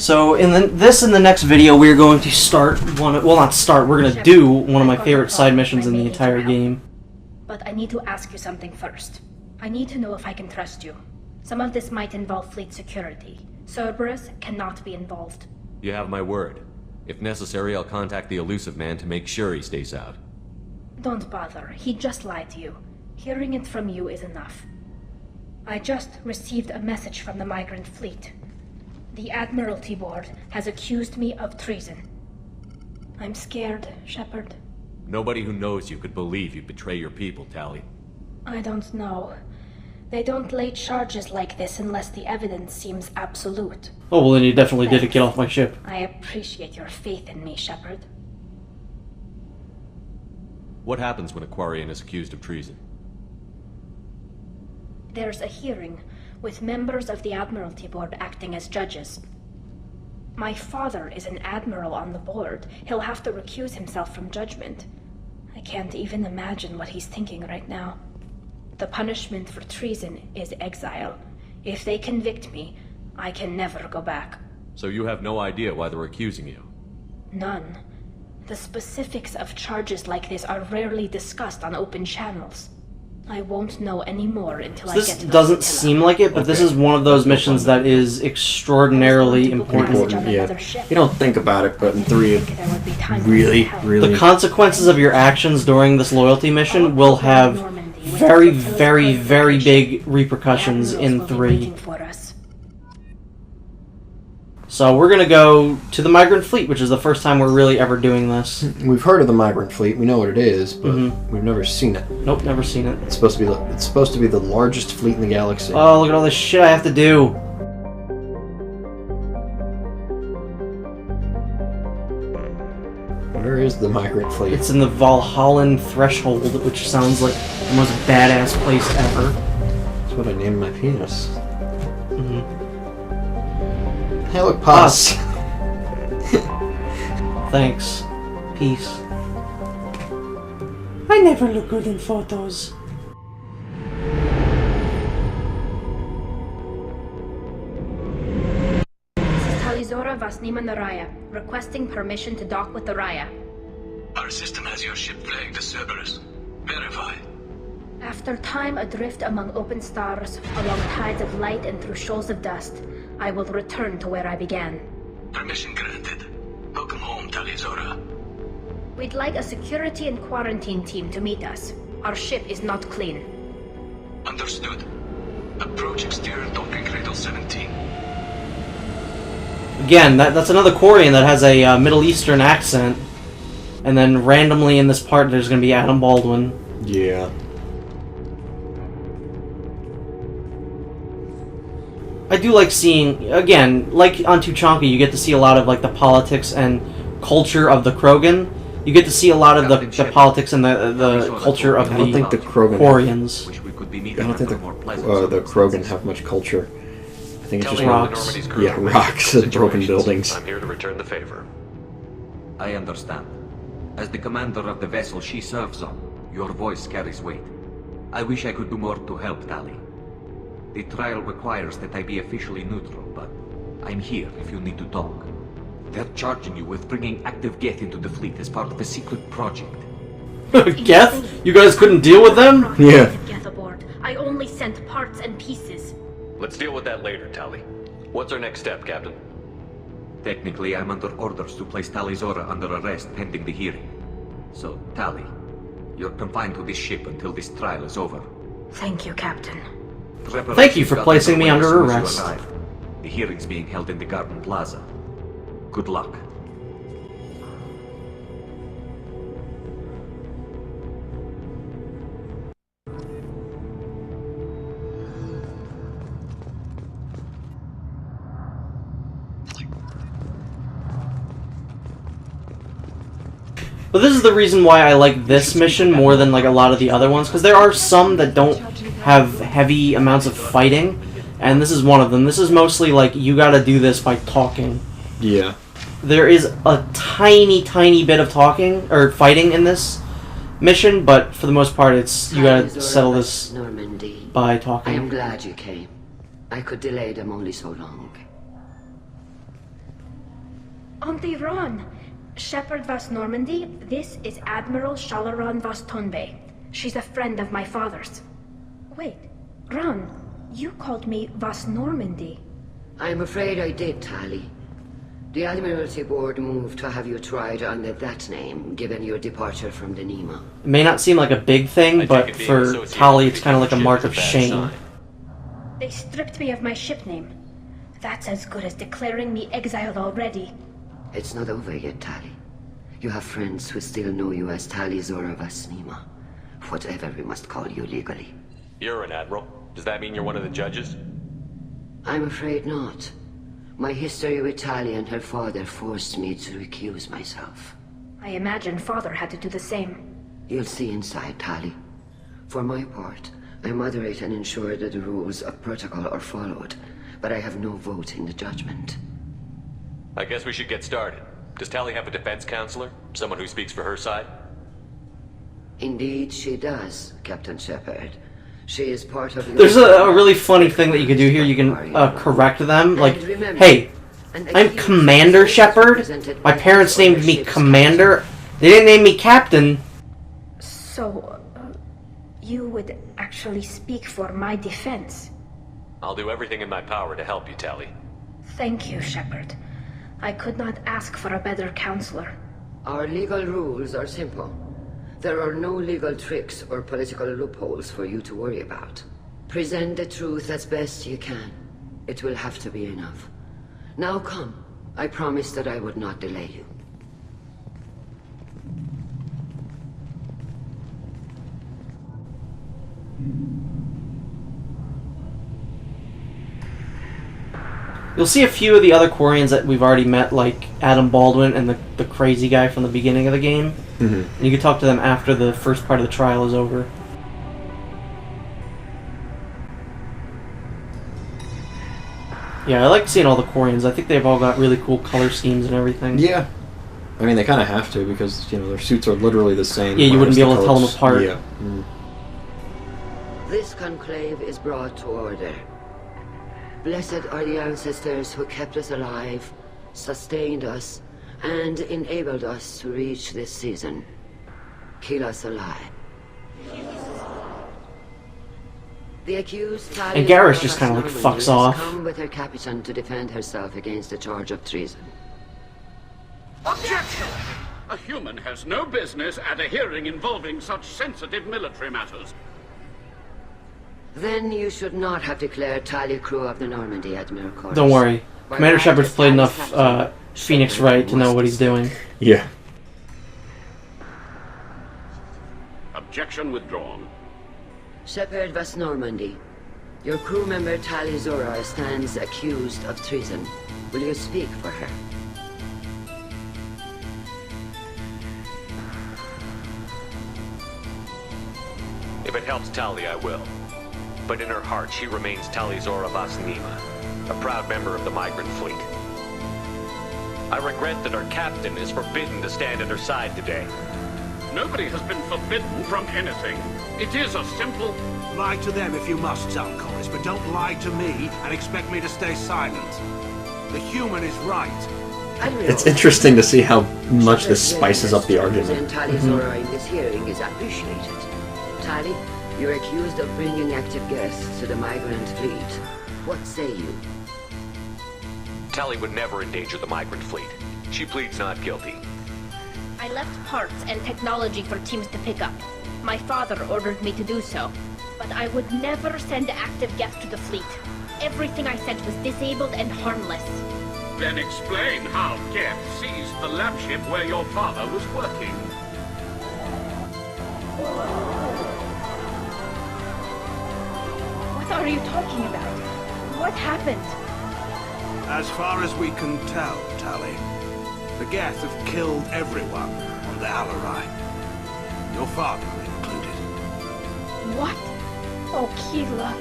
So in the next video, we're going to start we're going to do one of my favorite side missions in the entire game. But I need to ask you something first. I need to know if I can trust you. Some of this might involve fleet security. Cerberus cannot be involved. You have my word. If necessary, I'll contact the elusive man to make sure he stays out. Don't bother. He just lied to you. Hearing it from you is enough. I just received a message from the migrant fleet. The Admiralty Board has accused me of treason. I'm scared, Shepard. Nobody who knows you could believe you'd betray your people, Tali. I don't know. They don't lay charges like this unless the evidence seems absolute. Oh, well then you definitely did it. Get off my ship. I appreciate your faith in me, Shepard. What happens when a Quarian is accused of treason? There's a hearing, with members of the Admiralty Board acting as judges. My father is an admiral on the board. He'll have to recuse himself from judgment. I can't even imagine what he's thinking right now. The punishment for treason is exile. If they convict me, I can never go back. So you have no idea why they're accusing you? None. The specifics of charges like this are rarely discussed on open channels. I won't know any more until I get to the This doesn't seem like it, but this is one of those missions that is extraordinarily important. Yeah. You don't think about it, but in 3 it really... The consequences of your actions during this loyalty mission will have very, very, very big repercussions in 3. So we're going to go to the Migrant Fleet, which is the first time we're really ever doing this. We've heard of the Migrant Fleet, we know what it is, but we've never seen it. Nope, never seen it. It's supposed to be the largest fleet in the galaxy. Oh, look at all this shit I have to do. Where is the Migrant Fleet? It's in the Valhallan Threshold, which sounds like the most badass place ever. That's what I named my penis. Hey, look, Paz. Thanks. Peace. I never look good in photos. This is Talizora Vasnima Naraya, requesting permission to dock with the Raya. Our system has your ship flagged as Cerberus. Verify. After time adrift among open stars, along tides of light and through shoals of dust, I will return to where I began. Permission granted. Welcome home, Talizora. We'd like a security and quarantine team to meet us. Our ship is not clean. Understood. Approach exterior docking cradle 17. Again, that's another Quarian that has a Middle Eastern accent. And then randomly in this part there's going to be Adam Baldwin. Yeah. I do like seeing, again, like on Tuchanka, you get to see a lot of like the politics and culture of the Krogan. You get to see a lot of the politics and the culture of the Quarians. I don't think the Krogan have much culture. I think it's just rocks. Yeah, rocks and broken buildings. I'm here to return the favor. I understand. As the commander of the vessel she serves on, your voice carries weight. I wish I could do more to help, Tali. The trial requires that I be officially neutral, but I'm here if you need to talk. They're charging you with bringing active Geth into the fleet as part of a secret project. Geth? You guys couldn't deal with them? Yeah. Geth aboard. I only sent parts and pieces. Let's deal with that later, Tali. What's our next step, Captain? Technically, I'm under orders to place Talizora under arrest pending the hearing. So, Tali, you're confined to this ship until this trial is over. Thank you, Captain. Thank you for placing me under arrest. The hearing's being held in the Garden Plaza. Good luck. But this is the reason why I like this mission more than like a lot of the other ones, because there are some that don't have heavy amounts of fighting, and this is one of them. This is mostly like you gotta do this by talking. Yeah. There is a tiny, tiny bit of talking, or fighting in this mission, but for the most part it's, you gotta settle this by talking. I am glad you came. I could delay them only so long. Auntie Ron! Shepard Vas Normandy, this is Admiral Shalaran Vas Tonbe. She's a friend of my father's. Wait, Ron, you called me Vas Normandy. I'm afraid I did, Tali. The Admiralty Board moved to have you tried under that name, given your departure from the Nima. It may not seem like a big thing, but for Tali, it's kind of like a mark of shame. They stripped me of my ship name. That's as good as declaring me exiled already. It's not over yet, Tali. You have friends who still know you as Tali Zora Vas Nima. Whatever we must call you legally. You're an admiral. Does that mean you're one of the judges? I'm afraid not. My history with Tali and her father forced me to recuse myself. I imagine father had to do the same. You'll see inside, Tali. For my part, I moderate and ensure that the rules of protocol are followed, but I have no vote in the judgment. I guess we should get started. Does Tali have a defense counselor? Someone who speaks for her side? Indeed, she does, Captain Shepard. She is part of your... There's a really funny thing that you can do here. You can correct them. Like, hey, I'm Commander Shepard. My parents named me Commander. They didn't name me Captain. So, you would actually speak for my defense? I'll do everything in my power to help you, Tali. Thank you, Shepard. I could not ask for a better counselor. Our legal rules are simple. There are no legal tricks or political loopholes for you to worry about. Present the truth as best you can. It will have to be enough. Now come. I promised that I would not delay you. You'll see a few of the other Quarians that we've already met, like Adam Baldwin and the crazy guy from the beginning of the game. And you can talk to them after the first part of the trial is over. Yeah, I like seeing all the Quarians. I think they've all got really cool color schemes and everything. Yeah. I mean, they kind of have to, because, you know, their suits are literally the same. Yeah, you wouldn't be able to tell them apart. Yeah. This conclave is brought to order. Blessed are the ancestors who kept us alive, sustained us, and enabled us to reach this season. Kill us alive. The accused Tali And Garrus just kind of like fucks off. Come with her captain to defend herself against the charge of treason. Objection! A human has no business at a hearing involving such sensitive military matters. Then you should not have declared Tali crew of the Normandy, Admiral Corus. Don't worry. Commander Shepard's played enough Phoenix Wright to know what he's doing. Yeah. Objection withdrawn. Shepard Vas Normandy. Your crew member Tali Zora stands accused of treason. Will you speak for her? If it helps Tali, I will. But in her heart, she remains Tali Zora Vas Nima, a proud member of the migrant fleet. I regret that our captain is forbidden to stand at her side today. Nobody has been forbidden from anything. It is a simple... Lie to them if you must, Zalcoris, but don't lie to me and expect me to stay silent. The human is right. It's interesting to see how much this spices up the argument. Tali Zora in this hearing is appreciated. Tali, you're accused of bringing active guests to the migrant fleet. What say you? Tali would never endanger the migrant fleet. She pleads not guilty. I left parts and technology for teams to pick up. My father ordered me to do so. But I would never send active guests to the fleet. Everything I sent was disabled and harmless. Then explain how Geth seized the lab ship where your father was working. What are you talking about? What happened? As far as we can tell, Tali, the Geth have killed everyone on the Alarai. Your father included. What? Oh, Keela.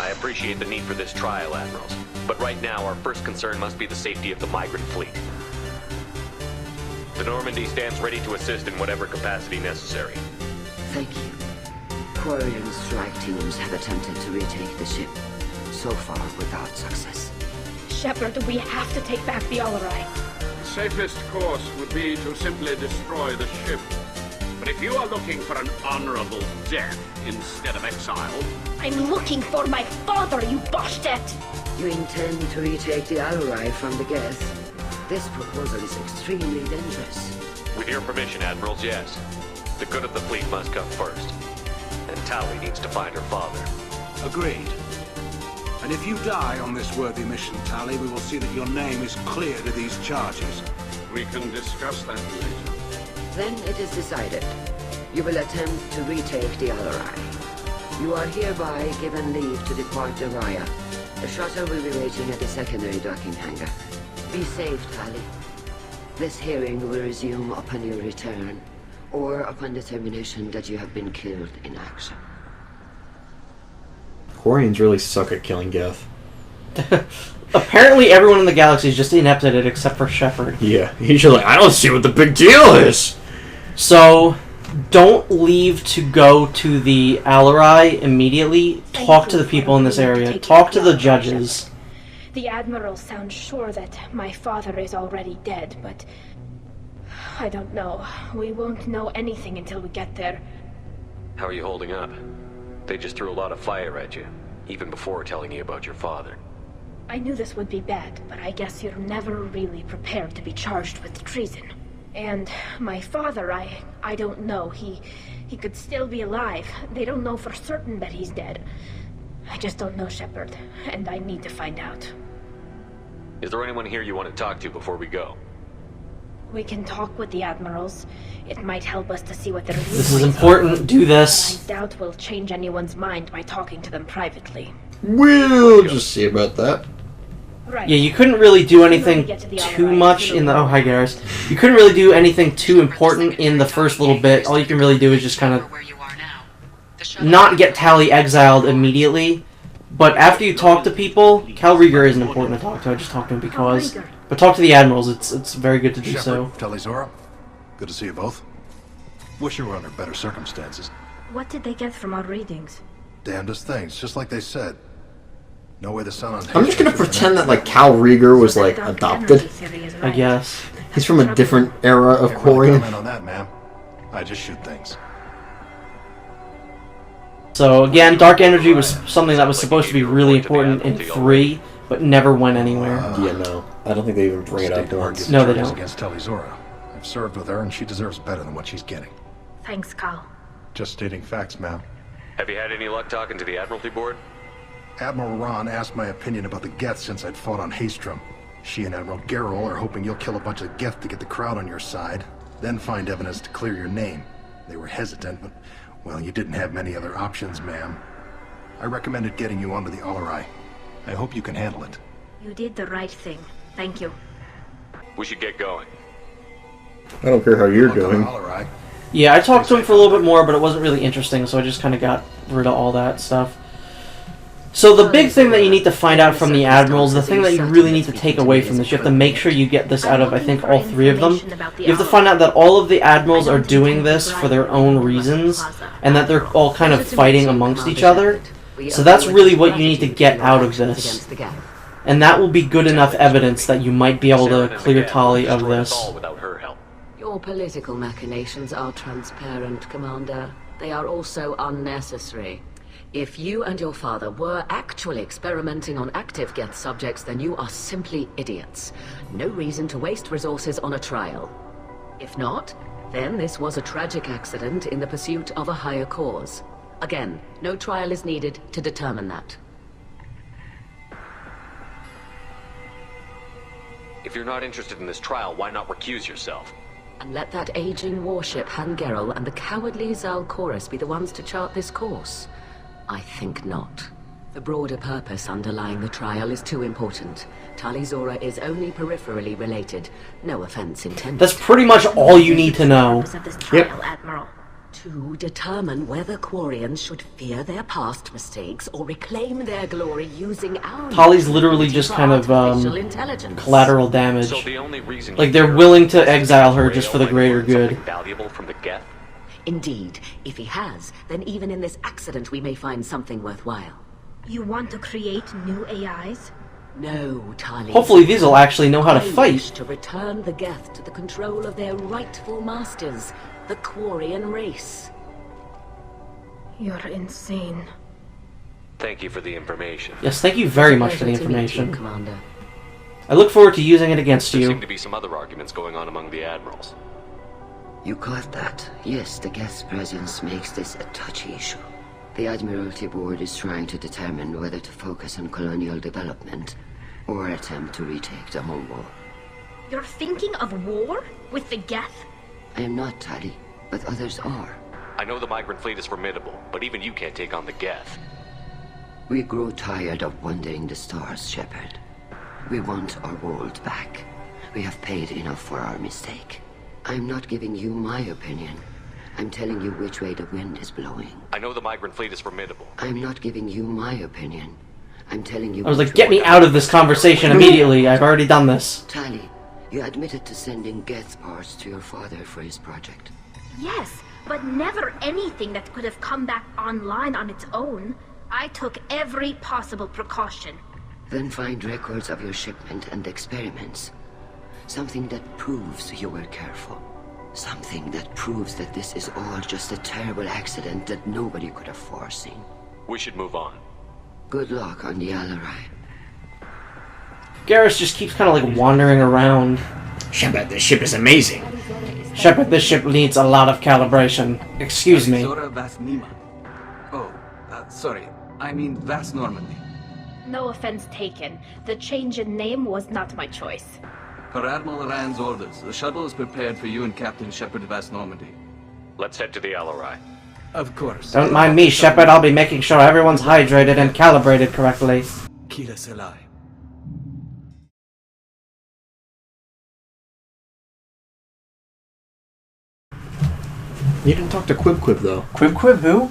I appreciate the need for this trial, Admirals. But right now, our first concern must be the safety of the migrant fleet. The Normandy stands ready to assist in whatever capacity necessary. Thank you. Quarian strike teams have attempted to retake the ship, so far without success. Shepard, we have to take back the Alarai. The safest course would be to simply destroy the ship. But if you are looking for an honorable death instead of exile... I'm looking for my father, you bastet! You intend to retake the Alarai from the Geth? This proposal is extremely dangerous. With your permission, Admirals, yes. The good of the fleet must come first. And Tali needs to find her father. Agreed. And if you die on this worthy mission, Tali, we will see that your name is clear to these charges. We can discuss that later. Then it is decided. You will attempt to retake the Alarai. You are hereby given leave to depart the Raya. The shuttle will be waiting at the secondary docking hangar. Be safe, Tali. This hearing will resume upon your return, or upon determination that you have been killed in action. Quarians really suck at killing Geth. Apparently everyone in the galaxy is just inept at it except for Shepard. Yeah, he's just like, I don't see what the big deal is! So, don't leave to go to the Alarai immediately. Talk to the people in this area. Talk to the judges. The Admiral sounds sure that my father is already dead, but... I don't know. We won't know anything until we get there. How are you holding up? They just threw a lot of fire at you, even before telling you about your father. I knew this would be bad, but I guess you're never really prepared to be charged with treason. And my father, I don't know. He could still be alive. They don't know for certain that he's dead. I just don't know, Shepard, and I need to find out. Is there anyone here you want to talk to before we go? We can talk with the Admirals. It might help us to see what their viewpoints This is important. Do are. this. I doubt we'll change anyone's mind by talking to them privately. We'll just see about that. Right. Yeah, you couldn't really do anything too much in the... Oh, hi, Garrus. You couldn't really do anything too important in the first little bit. All you can really do is just kind of not get Tali exiled immediately. But after you talk to people, Cal Rieger isn't important to talk to. I just talk to him because... But talk to the Admirals. It's very good to do so. Shepard, Tali Zora, good to see you both. Wish you were under better circumstances. What did they get from our readings? Damnedest things, just like they said. No way the sun on... I'm just gonna pretend that, like, Cal Rieger was, like, adopted. I guess. He's from a different era of Can't really Quarian. comment on that, ma'am. I just shoot things. So, again, Dark Energy was something that was supposed to be really important in 3, but never went anywhere. Yeah, no. I don't think they even bring it up once. No, they Charges don't. Against Tali Zora. I've served with her, and she deserves better than what she's getting. Thanks, Cal. Just stating facts, ma'am. Have you had any luck talking to the Admiralty Board? Admiral Ron asked my opinion about the Geth since I'd fought on Haestrom. She and Admiral Gerrel are hoping you'll kill a bunch of Geth to get the crowd on your side, then find evidence to clear your name. They were hesitant, but, well, you didn't have many other options, ma'am. I recommended getting you onto the Alarai. I hope you can handle it. You did the right thing. Thank you. We should get going. I don't care how you're Onto the doing. Alarai. Yeah, I talked to him for a little bit more, but it wasn't really interesting, so I just kind of got rid of all that stuff. So the big thing that you need to find out from the Admirals, the thing that you really need to take away from this, you have to make sure you get this out of, I think, all 3 of them. You have to find out that all of the Admirals are doing this for their own reasons, and that they're all kind of fighting amongst each other. So that's really what you need to get out of this. And that will be good enough evidence that you might be able to clear Tali of this. Without her help. Your political machinations are transparent, Commander. They are also unnecessary. If you and your father were actually experimenting on active Geth subjects, then you are simply idiots. No reason to waste resources on a trial. If not, then this was a tragic accident in the pursuit of a higher cause. Again, no trial is needed to determine that. If you're not interested in this trial, why not recuse yourself? And let that aging warship Han Gerrel and the cowardly Zal Chorus be the ones to chart this course? I think not. The broader purpose underlying the trial is too important. Tali Zora is only peripherally related. No offense intended. That's pretty much all you need to know. Of this trial, Admiral. To determine whether Quarians should fear their past mistakes or reclaim their glory using our... Tali's literally just kind of, artificial intelligence. collateral damage. So the only reason Like, you they're care willing about to this exile her is just for Rayo the greater might learn good. something valuable from the Geth? Indeed, if he has, then even in this accident we may find something worthwhile. You want to create new AIs? No, Tali. Hopefully these will actually know how to I fight. wish to return the Geth to the control of their rightful masters, the Quarian race. You're insane. Thank you for the information. Yes, thank you very much for the Pleasure to meet you, information. Commander. I look forward to using it against There you. seem to be some other arguments going on among the admirals. You caught that? Yes, the Geth's presence makes this a touchy issue. The Admiralty Board is trying to determine whether to focus on colonial development or attempt to retake the home wall. You're thinking of war? With the Geth? I am not, Tali, but others are. I know the migrant fleet is formidable, but even you can't take on the Geth. We grow tired of wandering the stars, Shepard. We want our world back. We have paid enough for our mistake. I'm not giving you my opinion. I'm telling you which way the wind is blowing. I know the migrant fleet is formidable. I'm not giving you my opinion. I'm telling you. I was like, get me out of this conversation immediately. I've already done this. Tali, you admitted to sending Geth parts to your father for his project. Yes, but never anything that could have come back online on its own. I took every possible precaution. Then find records of your shipment and experiments. Something that proves you were careful. Something that proves that this is all just a terrible accident that nobody could have foreseen. We should move on. Good luck on the Alarai. Garrus just keeps kind of like wandering around. Shepard, this ship is amazing. Shepard, this ship needs a lot of calibration. Excuse me. Zora Vas Nima. Oh, sorry. I mean Vas Normandy. No offense taken. The change in name was not my choice. Per Admiral Rand's orders, the shuttle is prepared for you and Captain Shepard Vas Normandy. Let's head to the Alarai. Of course. Don't mind me, Shepard. I'll be making sure everyone's hydrated and calibrated correctly. Kila Selai. You didn't talk to Quib though. Quib who?